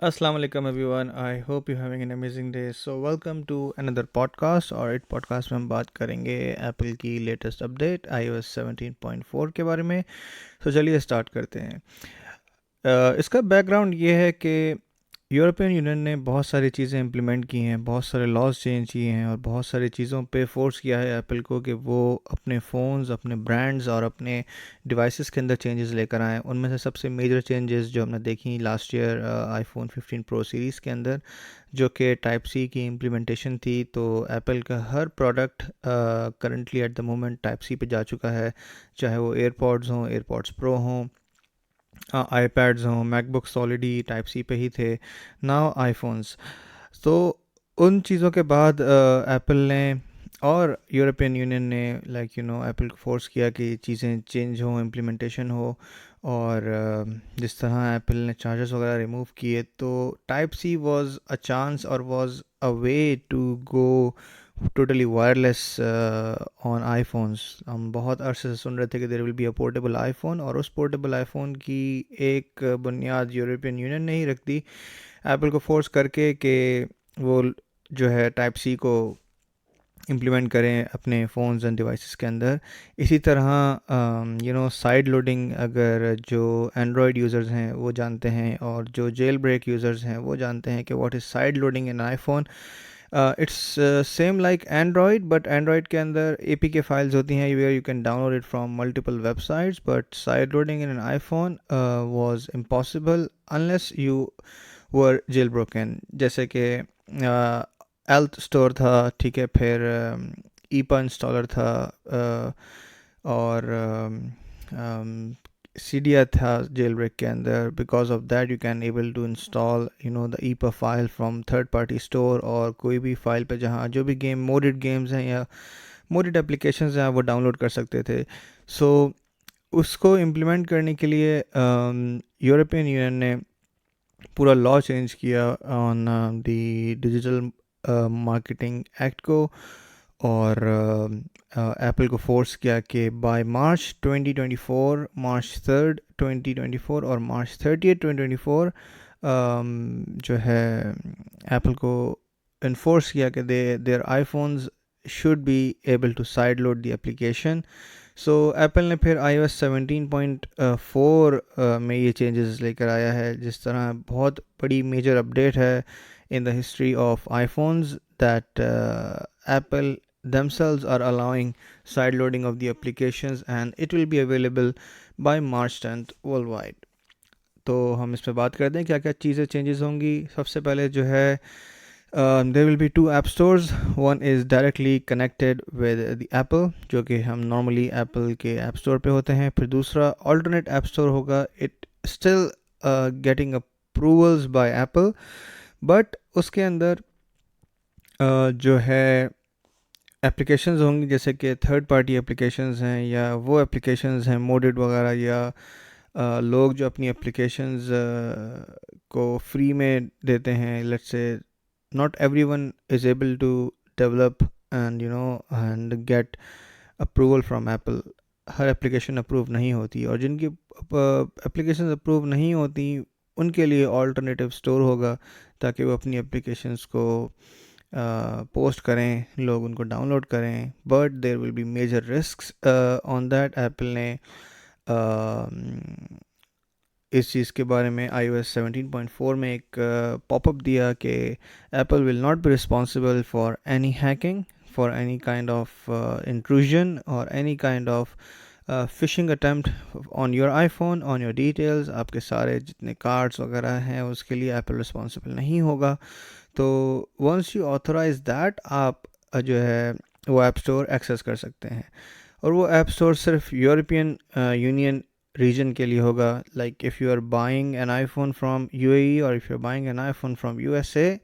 Assalamu alaikum everyone. I hope you're having an amazing day. So welcome to another podcast और इस podcast में हम बात करेंगे एप्पल की लेटेस्ट अपडेट iOS 17.4 के बारे में. तो चलिए स्टार्ट करते हैं. इसका बैकग्राउंड ये है कि यूरोपियन यूनियन ने बहुत सारी चीज़ें इम्प्लीमेंट की हैं, बहुत सारे लॉज चेंज किए हैं और बहुत सारी चीज़ों पे फोर्स किया है एप्पल को कि वो अपने फ़ोन्स, अपने ब्रांड्स और अपने डिवाइसेस के अंदर चेंजेस लेकर आएँ. उनमें से सबसे मेजर चेंजेस जो हमने देखी last year iPhone 15 pro series के अंदर, जो कि टाइप सी की इम्प्लीमेंटेशन थी. तो एप्पल का हर product currently at the moment type C पे जा चुका है, चाहे वो एयरपॉड्स हों, एयरपॉड्स प्रो हों, आईपैड्स हों, मैकबुक्स ऑलरेडी टाइप सी पे ही थे, नाउ आईफोन्स. तो उन चीज़ों के बाद एप्पल ने और यूरोपियन यूनियन ने एप्पल को फोर्स किया कि चीज़ें चेंज हों, इम्प्लीमेंटेशन हो. और जिस तरह एप्पल ने चार्जर्स वगैरह रिमूव किए, तो type C was a chance और was a way to go totally wireless on iPhones. हम बहुत अरसे से सुन रहे थे कि there will be a portable iPhone, और उस पोर्टेबल आईफोन की एक बुनियाद यूरोपियन यूनियन ने ही रख दी एप्पल को फोर्स करके कि वो जो है टाइप सी को इम्प्लीमेंट करें अपने फ़ोन्स एंड डिवाइसेस के अंदर. इसी तरह साइड लोडिंग, अगर जो एंड्रॉयड यूज़र्स हैं वो जानते हैं और जो जेल ब्रेक यूज़र्स हैं वो जानते हैं कि what is side loading in iPhone. It's same like Android, but Android के अंदर APK फाइल्स होती हैं where you can download it from multiple websites, but side loading in an iPhone was impossible unless you were jailbroken. जैसे कि एल्थ store था, ठीक है, फिर ईपा इंस्टॉलर था, और CDI था जेल ब्रेक के अंदर. Because of that you can able to install the IPA file from third party store, और कोई भी फाइल पे जहाँ जो भी मोडेड गेम्स हैं या मोडेड एप्लीकेशंस हैं वो डाउनलोड कर सकते थे. सो उसको इम्प्लीमेंट करने के लिए यूरोपियन यूनियन ने पूरा लॉ चेंज किया on the digital marketing act को, और एप्पल को फोर्स किया कि बाय मार्च 2024, मार्च 3 2024 और मार्च 30 2024 जो है एप्पल को इन्फोर्स किया कि their iPhones should be able to side load the application. So Apple ने फिर iOS 17.4 में ये चेंजेस लेकर आया है. जिस तरह बहुत बड़ी मेजर अपडेट है in the history of iPhones that Apple themselves are allowing side loading of the applications, and it will be available by March 10th worldwide. तो हम इस पर बात करते हैं क्या क्या चीज़ें चेंजेस होंगी. सबसे पहले जो है there will be two app stores. One is directly connected with the Apple, जो कि हम normally Apple के app store पे होते हैं. फिर दूसरा alternate app store होगा. It still getting approvals by Apple, but उसके अंदर जो है एप्लीकेशंस होंगी, जैसे कि थर्ड पार्टी एप्लीकेशंस हैं या वो एप्लीकेशंस हैं मोडेड वगैरह, या लोग जो अपनी एप्लीकेशंस को फ्री में देते हैं. Let's say not everyone is able to develop and get approval from Apple. हर एप्लीकेशन अप्रूव नहीं होती, और जिनकी एप्लीकेशन अप्रूव नहीं होती उनके लिए ऑल्टरनेटिव स्टोर होगा ताकि वो अपनी एप्लीकेशंस को पोस्ट करें, लोग उनको डाउनलोड करें. But there will be major risks on that. Apple ने इस चीज़ के बारे में iOS 17.4 में एक पॉपअप दिया कि Apple will not be responsible for any hacking, for any kind of intrusion और any kind of phishing attempt on your iPhone, on your details. आपके सारे जितने कार्ड्स वगैरह हैं उसके लिए एप्पल रिस्पॉन्सिबल नहीं होगा. तो वंस यू ऑथराइज दैट, आप जो है वो ऐप स्टोर एक्सेस कर सकते हैं. और वो ऐप स्टोर सिर्फ यूरोपियन यूनियन रीजन के लिए होगा. Like if you are buying an iPhone from UAE और if you are buying an iPhone from USA,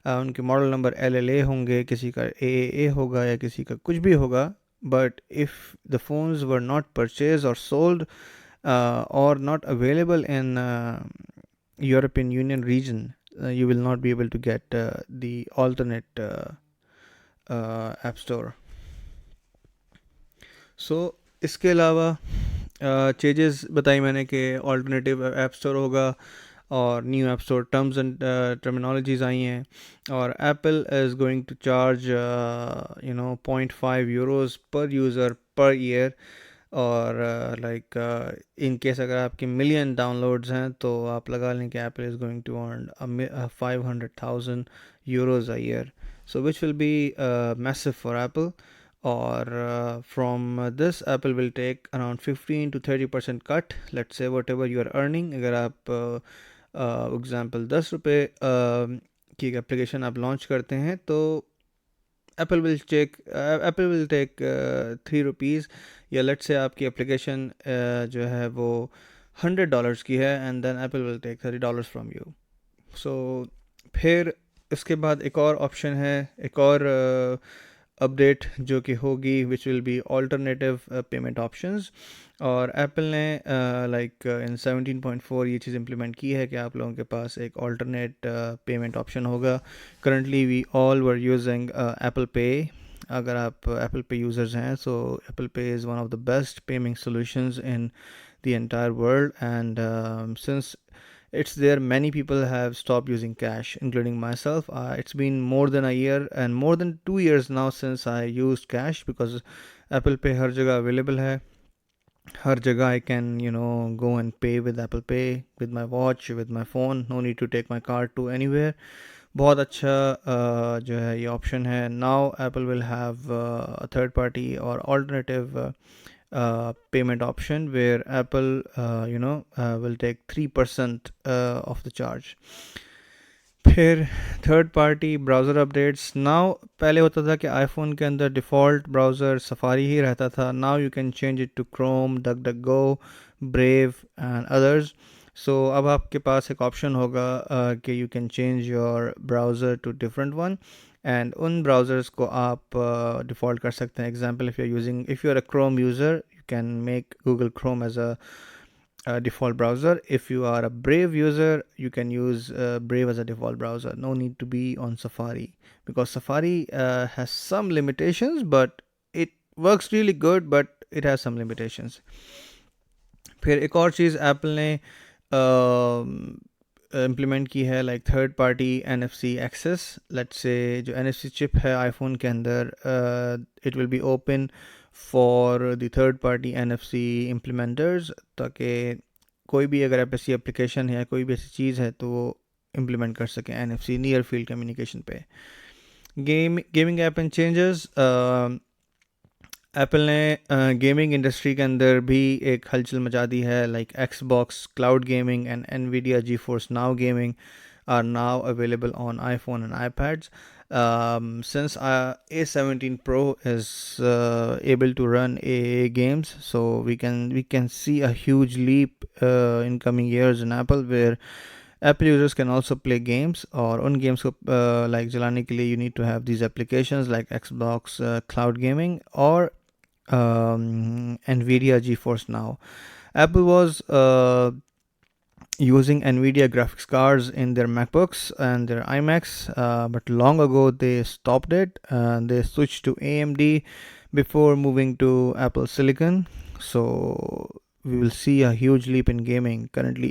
उनके मॉडल नंबर LLA होंगे, किसी का AAA होगा या किसी का कुछ भी होगा. But if the phones were not purchased or sold or not available in European Union region, you will not be able to get the alternate app store. So इसके अलावा चेंजेस बताई मैंने कि ऑल्टरनेटिव ऐप स्टोर होगा, और new app store terms and terminologies आई हैं, और Apple is going to charge 0.5 euros per user per year, और लाइक इन केस अगर आपके मिलियन डाउनलोड्स हैं तो आप लगा लें कि Apple is going to earn 500,000 euros a year, so which will be massive for Apple. Or from this Apple will take around 15 to 30% cut, let's say whatever you are earning. अगर आप example 10 रुपये की एक application आप launch करते हैं तो Apple will take 3 rupees, या लेट्स से आपकी एप्लीकेशन जो है वो $100 की है, and then Apple will take $30 from you. So फिर इसके बाद एक और ऑप्शन है, एक और अपडेट जो कि होगी, which will be alternative payment options. और एप्पल ने लाइक इन 17.4 ये चीज़ इम्प्लीमेंट की है कि आप लोगों के पास एक ऑल्टरनेट पेमेंट ऑप्शन होगा. Currently we all were using Apple Pay. अगर आप एप्पल पे यूज़र्स हैं, so Apple Pay is one of the best payment solutions in the entire world, and since it's there, many people have stopped using cash, including myself. It's been more than a year and more than 2 years now since I used cash, because Apple Pay हर जगह available है. हर जगह I can go and pay with Apple Pay, with my watch, with my phone. No need to take my card to anywhere. बहुत अच्छा जो है ये option है. Now Apple will have a third party or alternative payment option where Apple will take 3% of the charge. फिर third party browser updates. Now पहले होता था कि आईफोन के अंदर डिफ़ॉल्ट ब्राउज़र सफारी ही रहता था. Now you can change it to Chrome, DuckDuckGo, Brave and others. So अब आपके पास एक ऑप्शन होगा कि you can change your browser to different one, and उन ब्राउज़र्स को आप डिफ़ॉल्ट कर सकते हैं. Example, if you are a Chrome user, you can make Google Chrome as a default browser. If you are a Brave user, you can use Brave as a default browser. No need to be on Safari, because Safari has some limitations, but it works really good, but it has some limitations. फिर एक और चीज़ Apple ने implement की है, like third party NFC access. Let's say जो NFC chip है iPhone के अंदर, it will be open for the third party NFC implementers, ताकि कोई भी अगर ऐसी एप्लीकेशन है, कोई भी ऐसी चीज़ है, तो वो इम्प्लीमेंट कर सकें NFC नियर फील्ड कम्युनिकेशन पे. Gaming app and changes. Apple ने गेमिंग इंडस्ट्री के अंदर भी एक हलचल मचा दी है. Like Xbox cloud gaming and NVIDIA GeForce Now gaming are now available on iPhone and iPads. Since A17 Pro is able to run AA games, so we can see a huge leap in coming years in Apple, where Apple users can also play games, और उन games को like चलाने के लिए you need to have these applications like Xbox Cloud Gaming or NVIDIA GeForce Now. Apple was using NVIDIA graphics cards in their MacBooks and their iMacs, but long ago they stopped it. They switched to AMD before moving to Apple Silicon. So we will see a huge leap in gaming. Currently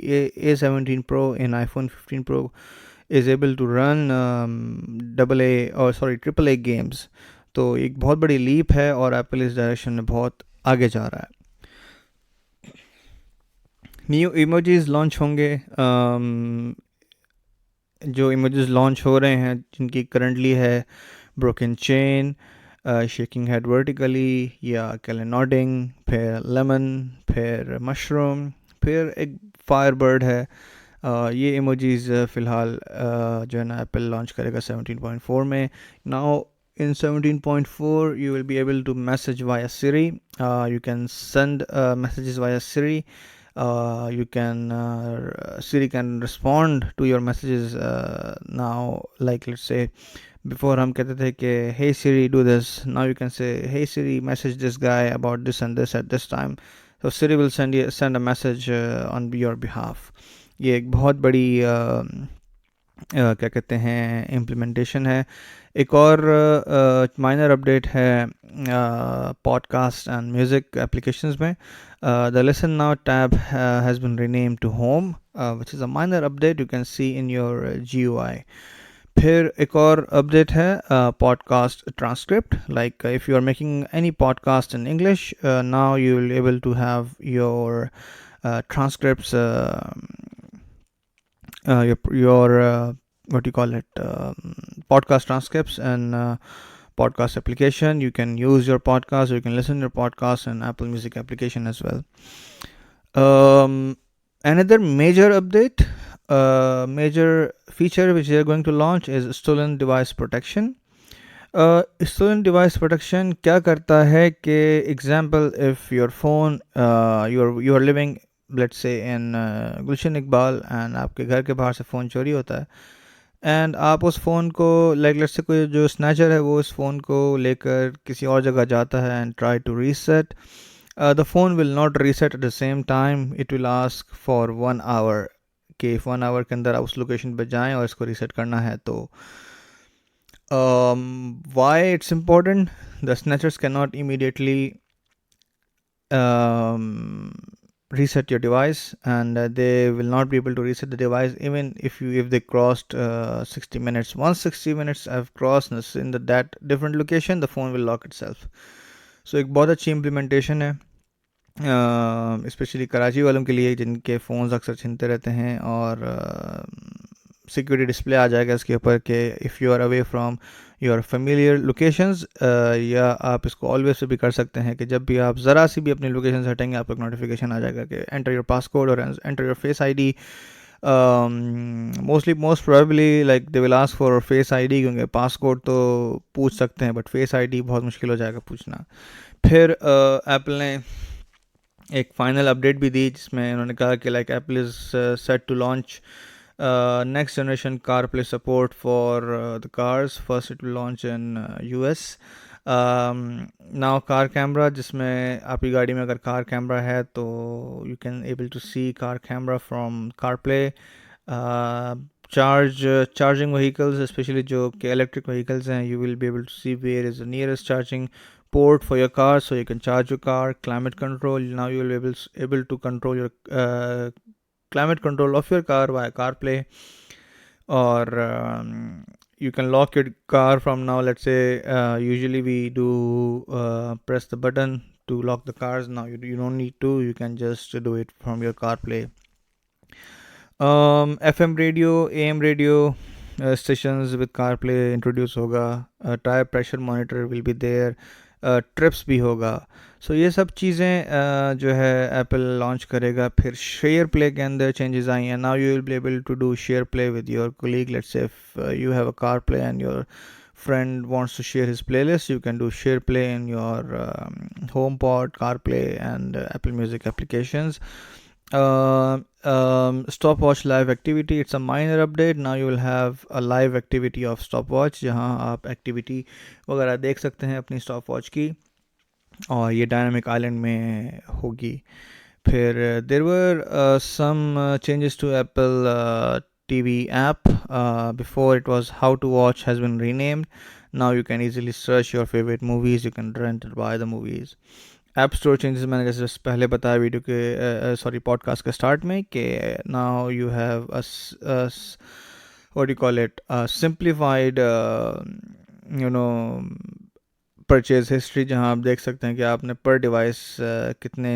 A17 Pro in iPhone 15 Pro is able to run AAA games. तो एक बहुत बड़ी leap है, और Apple इस direction में बहुत आगे जा रहा है. न्यू इमोजीज लॉन्च होंगे. जो इमोजीज लॉन्च हो रहे हैं, जिनकी करंटली है broken chain, shaking head vertically, या कैले नॉडिंग, फिर लेमन, फिर मशरूम, फिर एक फायर बर्ड है. ये इमोजीज फ़िलहाल जो है ना एप्पल लॉन्च करेगा 17.4 में. Now in 17.4 you will be able to message via Siri. You can send messages via Siri. Siri can respond to your messages now. Like, let's say before हम कहते थे कि hey Siri do this, now you can say hey Siri message this guy about this and this at this time. So Siri will send a message on your behalf. ये एक बहुत बड़ी क्या कहते हैं इम्प्लीमेंटेशन है. एक और माइनर अपडेट है पॉडकास्ट एंड म्यूज़िक एप्लीकेशंस में. The listen now tab has been renamed to home. which is a minor update you can see in your GUI. फिर एक और अपडेट है podcast transcript like if you are making any podcast in English now you will able to have your transcripts your what do you call it podcast transcripts and podcast application. You can use your podcast, or you can listen to your podcast in Apple Music application as well. Another major update, major feature which they are going to launch is stolen device protection. Stolen device protection क्या करता है कि example if your phone you are living let's say in Gulshan Iqbal and आपके घर के बाहर से phone चोरी होता है एंड आप उस फ़ोन को लाइक लेट्स से कोई जो स्नैचर है वो उस फ़ोन को लेकर किसी और जगह जाता है and try to reset the phone will not reset at the same time. It will ask for 1 hour कि 1 hour के अंदर आप उस लोकेशन पर जाएं और इसको रीसेट करना है. तो why it's important? The snatchers cannot immediately reset your device, and they will not be able to reset the device even if they crossed 60 minutes. Once 60 minutes have crossed in that different location, the phone will lock itself. So एक बहुत अच्छी implementation है specially Karachi वालों के लिए जिनके phones अक्सर छीनते रहते हैं और सिक्योरिटी डिस्प्ले आ जाएगा इसके ऊपर कि if you are away from your familiar locations, या आप इसको ऑलवेज से भी कर सकते हैं कि जब भी आप ज़रा सी भी अपनी लोकेशन से हटेंगे आपको एक नोटिफिकेशन आ जाएगा कि एंटर योर पासकोड और enter your face ID. Most probably like they will ask for face ID क्योंकि पासकोड तो पूछ सकते हैं बट फेस आईडी बहुत मुश्किल हो जाएगा पूछना. फिर एप्पल ने एक फाइनल अपडेट भी दी जिसमें उन्होंने कहा कि like Apple is set to launch next generation CarPlay support for the cars. First it will launch in US. Now car camera, जिसमें आपकी गाड़ी में अगर कार कैमरा है तो you can able to see car camera from CarPlay. Charging vehicles, especially जो कि electric vehicles हैं, you will be able to see where is the nearest charging port for your car so you can charge your car. Climate control, now you will be able to control your climate control of your car via CarPlay, or you can lock your car from now. Let's say usually we do press the button to lock the cars. Now you don't need to, you can just do it from your CarPlay. FM radio, AM radio stations with CarPlay introduce होगा. Tire pressure monitor will be there. Trips भी होगा. सो ये सब चीज़ें जो है Apple launch करेगा. फिर शेयर प्ले के अंदर चेंजेस आई हैं. Now you will be able to do SharePlay with your colleague. Let's say if you have a CarPlay and your friend wants to share his playlist, you can do share play in your HomePod, CarPlay and Apple Music applications. Stopwatch live activity, it's a minor update. Now you will have a live activity of stopwatch जहाँ आप activity वगैरह देख सकते हैं अपनी stopwatch की और ये डायनामिक आइलैंड में होगी. फिर there were some changes to Apple TV app. Before it was how to watch has been renamed. Now you can easily search your favorite movies, you can rent or buy the movies. App store changes मैंने जैसे पहले बताया video के sorry podcast के start में कि now you have what you call it simplified you know purchase history, जहां आप देख सकते हैं कि आपने पर डिवाइस कितने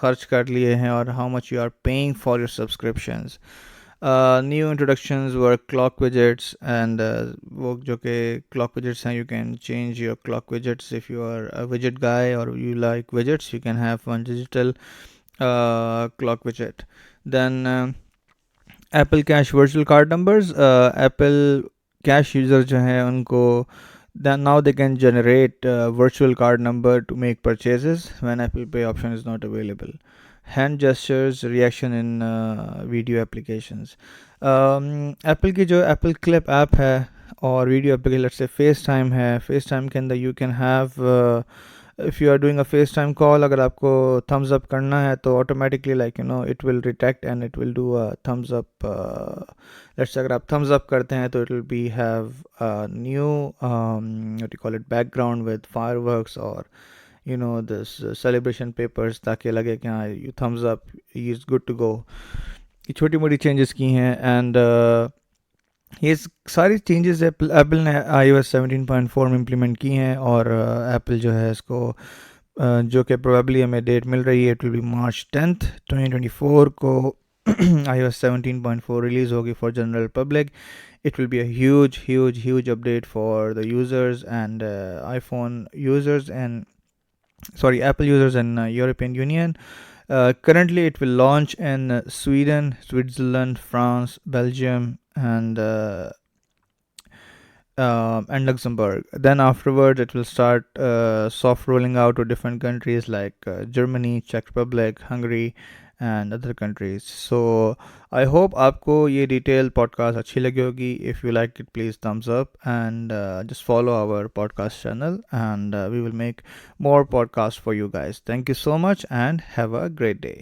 खर्च कर लिए हैं और how much you are paying for your subscriptions. New introductions were clock widgets and वो जो कि क्लॉक विजेट्स हैं, you can change your clock widgets if you are a विजेट गाय और you like widgets, you can have one digital clock विजेट. Then Apple Cash virtual card numbers. Apple Cash user जो हैं उनको then now they can generate virtual card number to make purchases when Apple Pay option is not available. Hand gestures, reaction in video applications. Apple की जो Apple Clip app है और video application, let's say FaceTime है, FaceTime के अंदर you can have if you are doing a FaceTime call, अगर आपको thumbs up करना है तो automatically like you know it will detect and it will do a thumbs up. Let's say अगर आप thumbs up करते हैं तो it will be have a new what you call it background with fireworks or you know this celebration papers ताकि लगे कि हाँ you thumbs up, he is good to go. ये छोटी मोटी चेंजेस की हैं एंड ये सारी चेंजेस एप्पल ने iOS 17.4 में इम्प्लीमेंट की हैं और एप्पल जो है इसको जो कि प्रोबेबली हमें डेट मिल रही है, it will B March 10th 2024 को iOS 17.4 रिलीज़ होगी for general public. It will be a huge update for the users and iPhone users and sorry, Apple users in European Union. Currently, it will launch in Sweden, Switzerland, France, Belgium, and Luxembourg. Then afterwards, it will start soft rolling out to different countries like Germany, Czech Republic, Hungary, and other countries. So I hope आपको ये detailed podcast अच्छी लगी होगी. If you like it, please thumbs up and just follow our podcast channel, and we will make more podcasts for you guys. Thank you so much and have a great day.